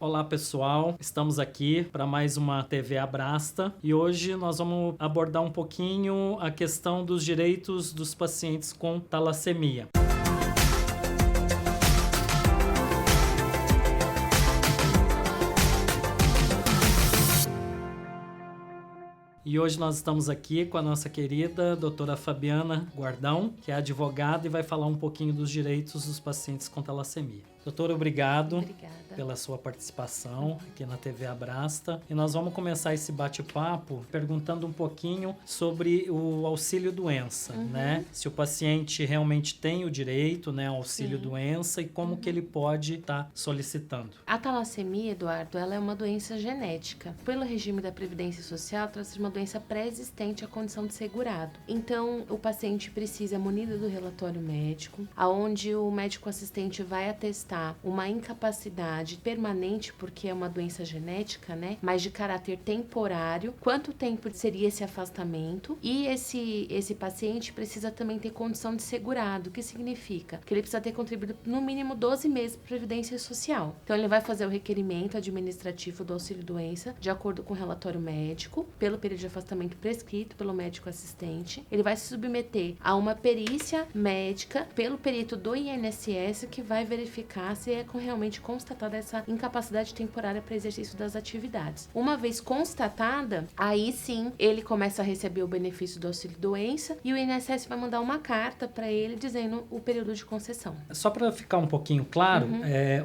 Olá pessoal, estamos aqui para mais uma TV Abrasta e hoje nós vamos abordar um pouquinho a questão dos direitos dos pacientes com talassemia. E hoje nós estamos aqui com a nossa querida doutora Fabiana Guardão, que é advogada e vai falar um pouquinho dos direitos dos pacientes com talassemia. Doutora, obrigado pela sua participação aqui na TV Abrasta. E nós vamos começar esse bate-papo perguntando um pouquinho sobre o auxílio-doença, né? Se o paciente realmente tem o direito, né, ao auxílio-doença e como que ele pode estar solicitando. A talassemia, Eduardo, ela é uma doença genética. Pelo regime da Previdência Social, trata-se de uma doença pré-existente à condição de segurado. Então, o paciente precisa, munido do relatório médico, aonde o médico assistente vai atestar uma incapacidade permanente, porque é uma doença genética, né? Mas de caráter temporário. Quanto tempo seria esse afastamento? E esse paciente precisa também ter condição de segurado. O que significa? Que ele precisa ter contribuído no mínimo 12 meses para a Previdência Social. Então, ele vai fazer o requerimento administrativo do auxílio-doença, de acordo com o relatório médico, pelo período de afastamento prescrito pelo médico assistente. Ele vai se submeter a uma perícia médica pelo perito do INSS, que vai verificar se é realmente constatada essa incapacidade temporária para exercício das atividades. Uma vez constatada, aí sim ele começa a receber o benefício do auxílio-doença e o INSS vai mandar uma carta para ele dizendo o período de concessão. Só para ficar um pouquinho claro,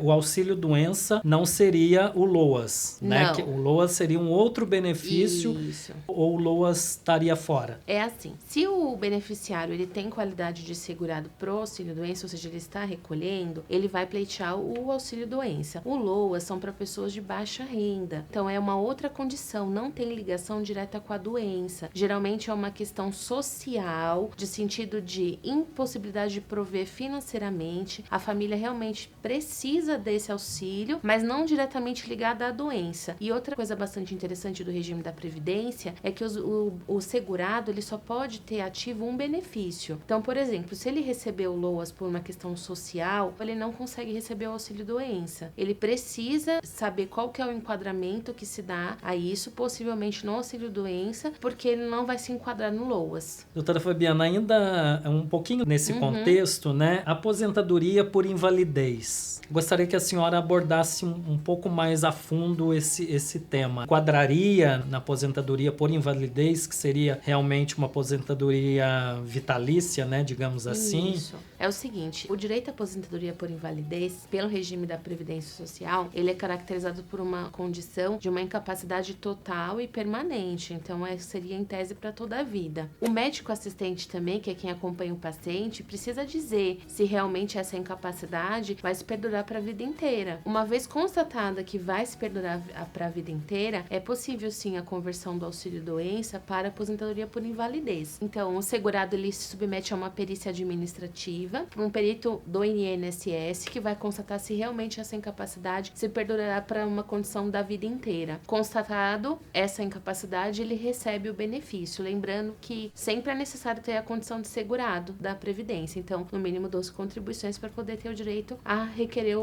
o auxílio-doença não seria o LOAS, né? Que o LOAS seria um outro benefício. Isso. Ou o LOAS estaria fora? É assim, se o beneficiário ele tem qualidade de segurado pro auxílio-doença, ou seja, ele está recolhendo, ele vai pleitear o auxílio-doença. O LOAS são para pessoas de baixa renda, então é uma outra condição, não tem ligação direta com a doença. Geralmente é uma questão social, de sentido de impossibilidade de prover financeiramente. A família realmente precisa desse auxílio, mas não diretamente ligada à doença. E outra coisa bastante interessante do regime da Previdência é que o segurado ele só pode ter ativo um benefício. Então, por exemplo, se ele recebeu o LOAS por uma questão social, ele não consegue receber o auxílio-doença. Ele precisa saber qual que é o enquadramento que se dá a isso, possivelmente no auxílio-doença, porque ele não vai se enquadrar no LOAS. Doutora Fabiana, ainda um pouquinho nesse contexto, né? Aposentadoria por invalidez. Gostaria que a senhora abordasse um pouco mais a fundo esse tema. Enquadraria na aposentadoria por invalidez, que seria realmente uma aposentadoria vitalícia, né? Digamos assim. Isso. É o seguinte, o direito à aposentadoria por invalidez, pelo regime da Previdência Social, ele é caracterizado por uma condição de uma incapacidade total e permanente. Então, seria em tese para toda a vida. O médico assistente também, que é quem acompanha o paciente, precisa dizer se realmente essa incapacidade vai se perdurar para a vida inteira. Uma vez constatada que vai se perdurar para a vida inteira, é possível sim a conversão do auxílio-doença para aposentadoria por invalidez. Então, o segurado ele se submete a uma perícia administrativa, por um perito do INSS, que vai constatar se realmente essa incapacidade se perdurará para uma condição da vida inteira. Constatado essa incapacidade, ele recebe o benefício. Lembrando que sempre é necessário ter a condição de segurado da Previdência. Então, no mínimo 12 contribuições para poder ter o direito a requerer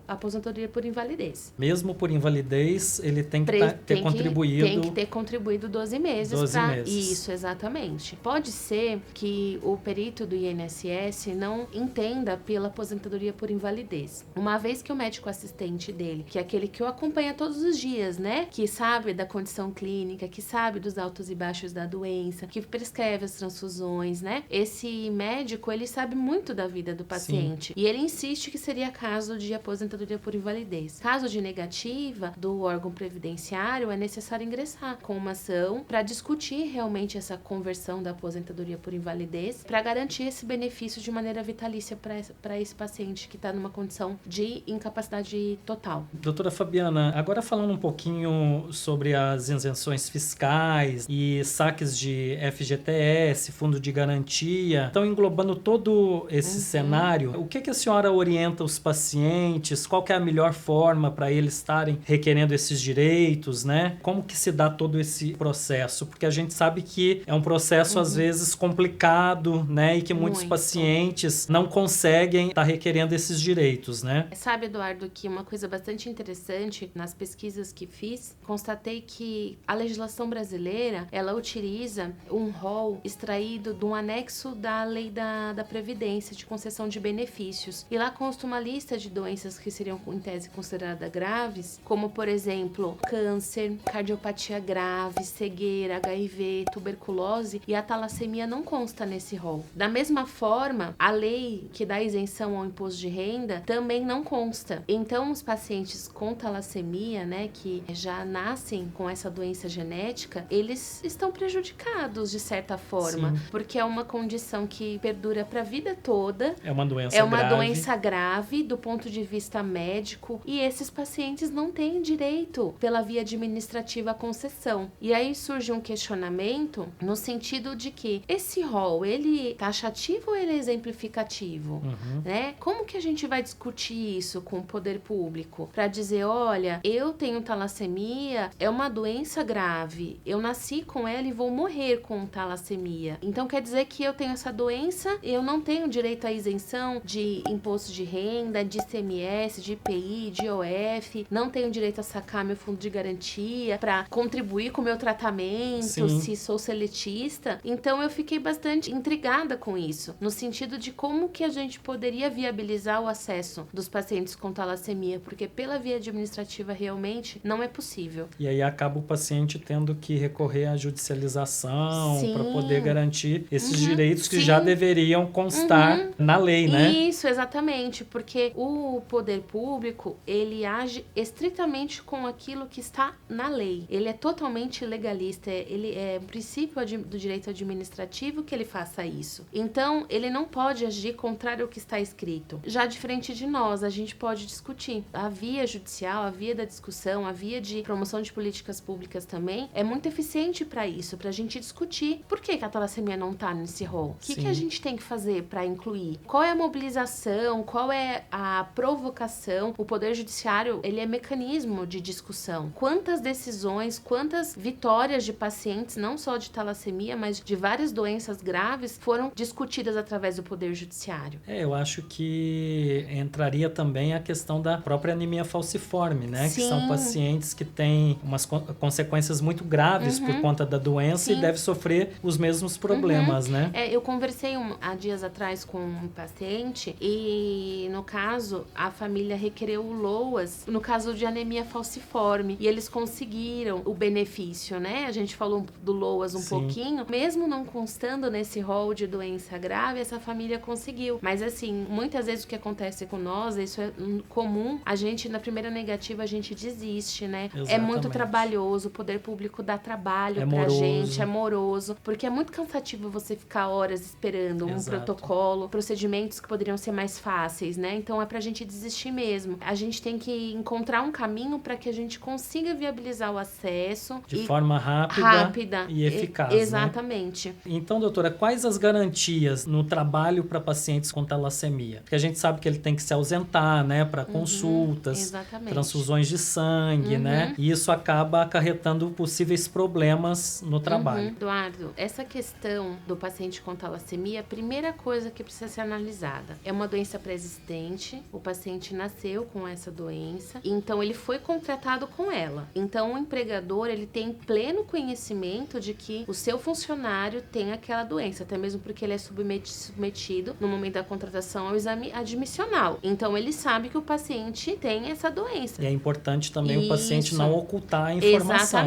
a aposentadoria por invalidez. Mesmo por invalidez, ele tem que ter contribuído... Tem que ter contribuído 12 meses. 12 meses. Isso, exatamente. Pode ser que o perito do INSS não entenda pela aposentadoria por invalidez. Uma vez que o médico assistente dele, que é aquele que o acompanha todos os dias, né? Que sabe da condição clínica, que sabe dos altos e baixos da doença, que prescreve as transfusões, né? Esse médico, ele sabe muito da vida do paciente. Sim. E ele insiste que seria caso de aposentadoria por invalidez. Caso de negativa do órgão previdenciário, é necessário ingressar com uma ação para discutir realmente essa conversão da aposentadoria por invalidez, para garantir esse benefício de maneira vitalícia para esse paciente que está numa condição de incapacidade total. Doutora Fabiana, agora falando um pouquinho sobre as isenções fiscais e saques de FGTS, fundo de garantia, então englobando todo esse cenário, o que a senhora orienta os pacientes? Qual que é a melhor forma para eles estarem requerendo esses direitos, né? Como que se dá todo esse processo? Porque a gente sabe que é um processo às vezes complicado, né? E que muitos pacientes não conseguem estar requerendo esses direitos. direitos, né? Sabe, Eduardo, que uma coisa bastante interessante nas pesquisas que fiz, constatei que a legislação brasileira, ela utiliza um rol extraído de um anexo da lei da Previdência, de concessão de benefícios. E lá consta uma lista de doenças que seriam, em tese, consideradas graves, como, por exemplo, câncer, cardiopatia grave, cegueira, HIV, tuberculose, e a talassemia não consta nesse rol. Da mesma forma, a lei que dá isenção ao imposto de renda também não consta. Então, os pacientes com talassemia, né, que já nascem com essa doença genética, eles estão prejudicados de certa forma, Sim. porque é uma condição que perdura para a vida toda. É uma doença É uma grave. doença grave do ponto de vista médico, e esses pacientes não têm direito pela via administrativa à concessão. E aí surge um questionamento no sentido de que esse rol, ele é taxativo ou ele é exemplificativo? Né? Como que a gente vai discutir isso com o poder público? Para dizer, olha, eu tenho talassemia, é uma doença grave, eu nasci com ela e vou morrer com talassemia. Então quer dizer que eu tenho essa doença, eu não tenho direito à isenção de imposto de renda, de ICMS, de IPI, de IOF, não tenho direito a sacar meu fundo de garantia para contribuir com o meu tratamento, Sim. se sou seletista. Então eu fiquei bastante intrigada com isso, no sentido de como que a gente poderia viabilizar o acesso dos pacientes com talassemia, porque pela via administrativa realmente não é possível. E aí acaba o paciente tendo que recorrer à judicialização Sim. para poder garantir esses direitos que Sim. já deveriam constar na lei, né? Isso, exatamente, porque o poder público, ele age estritamente com aquilo que está na lei. Ele é totalmente legalista, ele é um princípio do direito administrativo que ele faça isso. Então, ele não pode agir contrário ao que está escrito. Já diferente de nós, a gente pode discutir. A via judicial, a via da discussão, a via de promoção de políticas públicas também é muito eficiente para isso, para a gente discutir por que a talassemia não está nesse rol. O que a gente tem que fazer para incluir? Qual é a mobilização? Qual é a provocação? O Poder Judiciário, ele é mecanismo de discussão. Quantas decisões, quantas vitórias de pacientes, não só de talassemia, mas de várias doenças graves, foram discutidas através do Poder Judiciário? Eu acho que entraria também a questão da própria anemia falciforme, né? Sim. Que são pacientes que têm umas consequências muito graves por conta da doença. Sim. E devem sofrer os mesmos problemas, né? Eu conversei há dias atrás com um paciente e, no caso, a família requereu o LOAS, no caso de anemia falciforme, e eles conseguiram o benefício, né? A gente falou do LOAS um pouquinho, mesmo não constando nesse rol de doença grave, essa família conseguiu. Mas, assim, muitas vezes o que acontece com nós, isso é comum, a gente, na primeira negativa, a gente desiste, né? Exatamente. É muito trabalhoso, o poder público dá trabalho pra gente, é moroso, porque é muito cansativo você ficar horas esperando um protocolo, procedimentos que poderiam ser mais fáceis, né? Então é pra gente desistir mesmo. A gente tem que encontrar um caminho para que a gente consiga viabilizar o acesso de forma rápida e eficaz. Exatamente. Né? Então, doutora, quais as garantias no trabalho para pacientes com talassemia? Porque a gente sabe que ele tem que se ausentar, né, para consultas, transfusões de sangue, né? E isso acaba acarretando possíveis problemas no trabalho. Eduardo, essa questão do paciente com talassemia, a primeira coisa que precisa ser analisada é uma doença pré-existente, o paciente nasceu com essa doença, então ele foi contratado com ela. Então o empregador, ele tem pleno conhecimento de que o seu funcionário tem aquela doença, até mesmo porque ele é submetido no momento da contratação ao exame admissional. Então ele sabe que o paciente tem essa doença. E é importante também o paciente não ocultar a informação,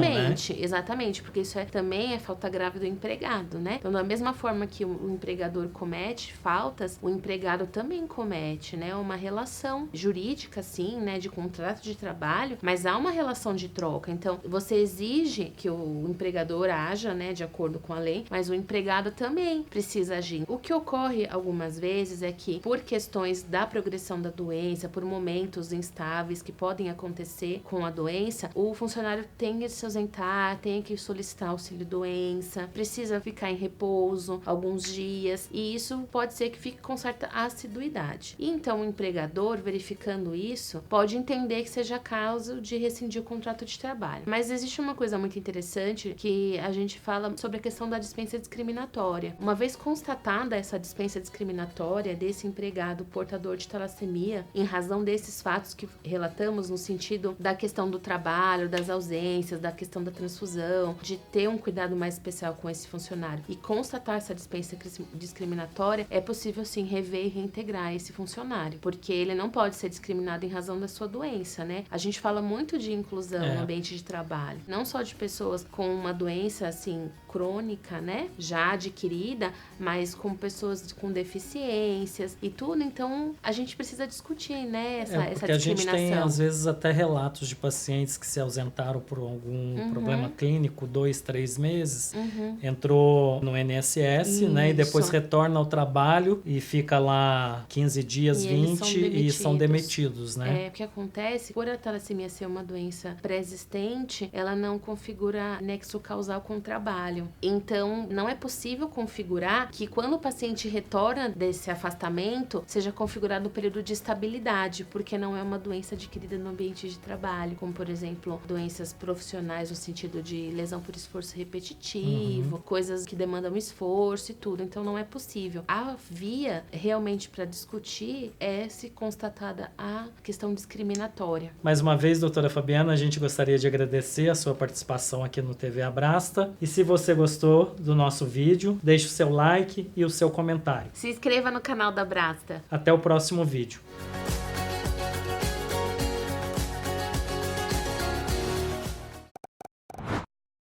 Exatamente, porque isso também é falta grave do empregado, né? Então, da mesma forma que o empregador comete faltas, o empregado também comete, né? Uma relação jurídica, sim, né? De contrato de trabalho, mas há uma relação de troca. Então, você exige que o empregador haja, né? De acordo com a lei, mas o empregado também precisa agir. O que ocorre algumas vezes é que, por questões da progressão da doença, por momentos instáveis que podem acontecer com a doença, o funcionário tem que se ausentar, tem que solicitar auxílio-doença, precisa ficar em repouso alguns dias, e isso pode ser que fique com certa assiduidade. E então o empregador, verificando isso, pode entender que seja caso de rescindir o contrato de trabalho. Mas existe uma coisa muito interessante que a gente fala sobre a questão da dispensa discriminatória. Uma vez constatada essa dispensa discriminatória desse empregado portador de talassemia, talassemia em razão desses fatos que relatamos, no sentido da questão do trabalho, das ausências, da questão da transfusão, de ter um cuidado mais especial com esse funcionário e constatar essa dispensa discriminatória, é possível sim rever e reintegrar esse funcionário, porque ele não pode ser discriminado em razão da sua doença, né? A gente fala muito de inclusão no ambiente de trabalho, não só de pessoas com uma doença assim crônica, né, já adquirida, mas com pessoas com deficiências e tudo. Então a gente precisa discutir, né, essa discriminação. A gente tem às vezes até relatos de pacientes que se ausentaram por algum problema clínico 2-3 meses, entrou no INSS, né, e depois retorna ao trabalho e fica lá 15 dias, 20 e são demitidos, né? O que acontece, por a talassemia ser uma doença pré-existente, ela não configura nexo causal com o trabalho. Então, não é possível configurar que quando o paciente retorna desse afastamento, seja configurado o período de estabilidade, porque não é uma doença adquirida no ambiente de trabalho, como, por exemplo, doenças profissionais no sentido de lesão por esforço repetitivo, coisas que demandam esforço e tudo. Então, não é possível. A via, realmente, para discutir é se constatada a questão discriminatória. Mais uma vez, doutora Fabiana, a gente gostaria de agradecer a sua participação aqui no TV Abrasta. E se você gostou do nosso vídeo, deixe o seu like e o seu comentário. Se inscreva no canal da Abrasta. Até o próximo vídeo.